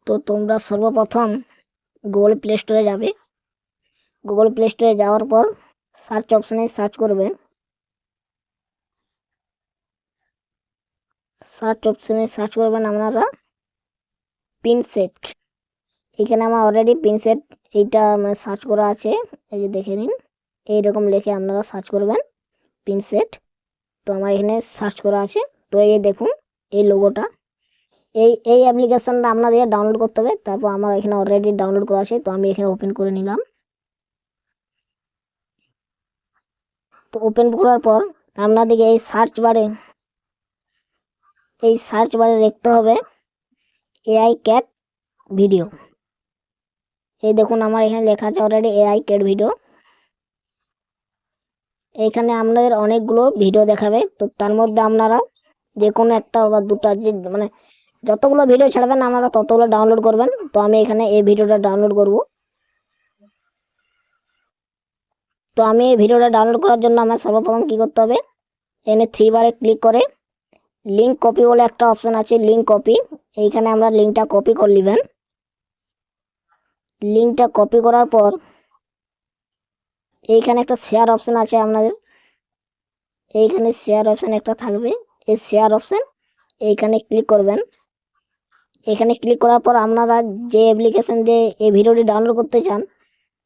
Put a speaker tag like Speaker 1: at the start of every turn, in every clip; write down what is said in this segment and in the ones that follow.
Speaker 1: তো তোমরা সর্বপ্রথম গুগল প্লে স্টোরে যাবে। গুগল প্লে স্টোরে যাওয়ার পর সার্চ অপশানে সার্চ করবে। সার্চ অপশানে সার্চ করবেন আপনারা পিনসেট। এখানে আমার অলরেডি পিনসেট এইটা মানে সার্চ করা আছে, এই যে দেখে নিন। এইরকম লিখে আপনারা সার্চ করবেন পিনসেট। তো আমার এখানে সার্চ করা আছে। তো এই দেখুন এই লোগোটা, এই অ্যাপ্লিকেশানটা আপনাদের ডাউনলোড করতে হবে। তারপর আমার এখানে অলরেডি ডাউনলোড করা আছে, তো আমি এখানে ওপেন করে নিলাম। তো ওপেন করার পর আপনাদেরকে এই সার্চ বারে দেখতে হবে এআই ক্যাট ভিডিও। এই দেখুন আমার এখানে লেখা আছে অলরেডি এআই ক্যাট ভিডিও। এইখানে আপনাদের অনেকগুলো ভিডিও দেখাবে। তো তার মধ্যে আপনারা যে কোনো একটা বা দুটা, যে মানে যতগুলো ভিডিও ছাড়বেন আপনারা ততগুলো ডাউনলোড করবেন। তো আমি এখানে এই ভিডিওটা ডাউনলোড করব। তো আমি এই ভিডিওটা ডাউনলোড করার জন্য আমার সর্বপ্রথম কী করতে হবে, এখানে 3 বারে ক্লিক করে লিঙ্ক কপি বলে একটা অপশান আছে, লিঙ্ক কপি। এইখানে আমরা লিঙ্কটা কপি করে নেবেন। লিঙ্কটা কপি করার পর এইখানে একটা শেয়ার অপশান আছে আপনাদের, এইখানে শেয়ার অপশান একটা থাকবে, এই শেয়ার অপশান এইখানে ক্লিক করবেন। এখানে ক্লিক করার পর আপনারা যে অ্যাপ্লিকেশান দিয়ে এই ভিডিওটি ডাউনলোড করতে চান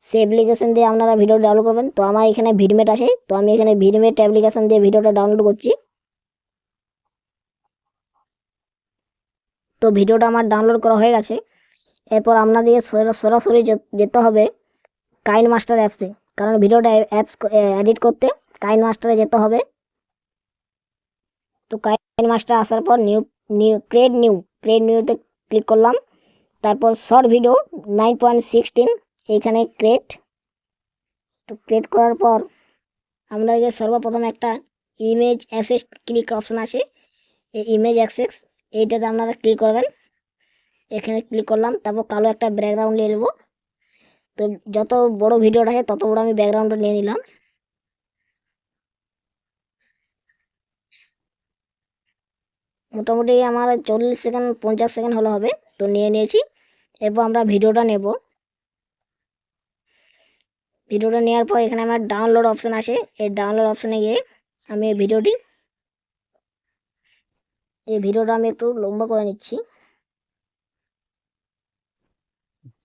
Speaker 1: সেই অ্যাপ্লিকেশান দিয়ে আপনারা ভিডিও ডাউনলোড করবেন। তো আমার এখানে ভিডমেট আছে, তো আমি এখানে ভিডমেট অ্যাপ্লিকেশান দিয়ে ভিডিওটা ডাউনলোড করছি। তো ভিডিওটা আমার ডাউনলোড করা হয়ে গেছে। এরপর আপনাদের সরাসরি যেতে হবে কাইন মাস্টার অ্যাপসে, কারণ ভিডিওটা অ্যাপস এডিট করতে কাইন মাস্টারে যেতে হবে। তো কাইন মাস্টার আসার পর ক্রিয়েট নিউতে ক্লিক করলাম। তারপর শর্ট ভিডিও 9.16 এইখানে ক্রিয়েট। তো ক্রিয়েট করার পর আপনাদের সর্বপ্রথম একটা ইমেজ অ্যাক্সেস ক্লিক অপশান আছে, এই ইমেজ অ্যাক্সেস এইটাতে আপনারা ক্লিক করবেন। এখানে ক্লিক করলাম, তারপর কালো একটা ব্যাকগ্রাউন্ড নিয়ে নেব। তো যত বড় ভিডিওটা আছে তত বড় আমি ব্যাকগ্রাউন্ডটা নিয়ে নিলাম। মোটামুটি আমার 40 সেকেন্ড 50 সেকেন্ড হলে হবে। তো নিয়ে নিয়েছি। এরপর আমরা ভিডিওটা নেব। ভিডিওটা নেওয়ার পর এখানে আমার ডাউনলোড অপশান আছে, এই ডাউনলোড অপশানে গিয়ে আমি এই ভিডিওটা আমি একটু লম্বা করে নিচ্ছি।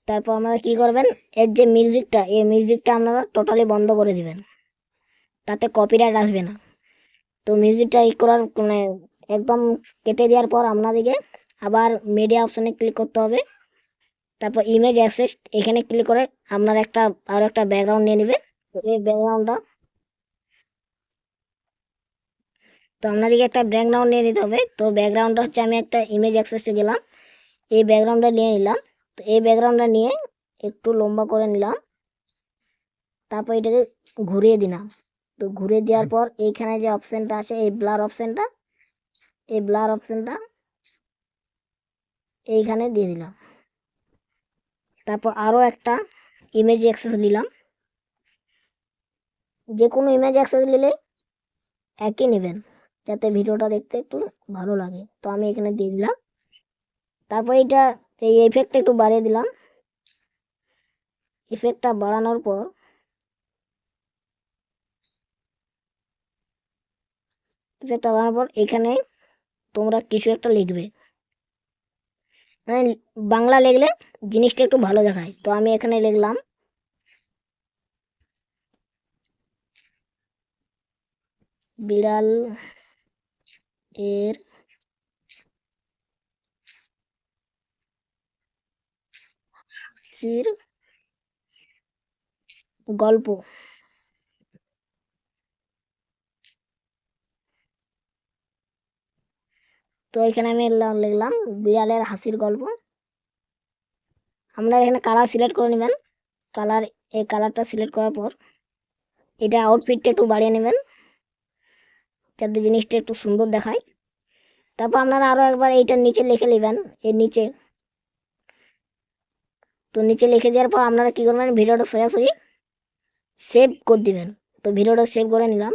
Speaker 1: তারপর আপনারা কী করবেন, এর যে মিউজিকটা, এই মিউজিকটা আপনারা টোটালি বন্ধ করে দিবেন, তাতে কপিরাইট আসবে না। তো মিউজিকটা করার মানে একদম কেটে দেওয়ার পর আপনাদেরকে আবার মিডিয়া অপশানে ক্লিক করতে হবে। তারপর ইমেজ অ্যাক্সেস এখানে ক্লিক করে আপনার আরও একটা ব্যাকগ্রাউন্ড নিয়ে নেবে। তো এই ব্যাকগ্রাউন্ডটা, তো আপনাদেরকে একটা ব্যাকগ্রাউন্ড নিয়ে নিতে হবে। তো ব্যাকগ্রাউন্ডটা হচ্ছে আমি একটা ইমেজ অ্যাক্সেসে গেলাম, এই ব্যাকগ্রাউন্ডটা নিয়ে নিলাম। তো এই ব্যাকগ্রাউন্ডটা নিয়ে একটু লম্বা করে নিলাম, তারপর এটাকে ঘুরিয়ে দিলাম। তো ঘুরিয়ে দেওয়ার পর এইখানে যে অপশানটা আছে এই ব্লার অপশানটা এইখানে দিয়ে দিলাম। তারপর আরও একটা ইমেজ অ্যাক্সেস নিলাম। যে কোনো ইমেজ অ্যাক্সেস নিলে একই নেবেন, যাতে ভিডিওটা দেখতে একটু ভালো লাগে। তো আমি এখানে দিয়ে দিলাম। তারপর এই এফেক্টটা একটু বাড়িয়ে দিলাম। এফেক্টটা বাড়ানোর পর এখানে তোমরা কিছু একটা লিখবে, মানে বাংলা লিখলে জিনিসটা একটু ভালো দেখায়। তো আমি এখানে লিখলাম বিড়াল এর হাসির গল্প। তো এখানে আমি লিখলাম বিড়ালের হাসির গল্প। আমরা এখানে কালার সিলেক্ট করে নেবেন। এই কালারটা সিলেক্ট করার পর এটা আউটফিটটা একটু বাড়িয়ে নেবেন, যাতে জিনিসটা একটু সুন্দর দেখায়। তারপর আপনারা আরও একবার এইটার নিচে লিখে নেবেন, এর নিচে। তো নিচে লিখে দেওয়ার পর আপনারা কী করবেন, ভিডিওটা সোজাসুজি সেভ করে দিবেন। তো ভিডিওটা সেভ করে নিলাম।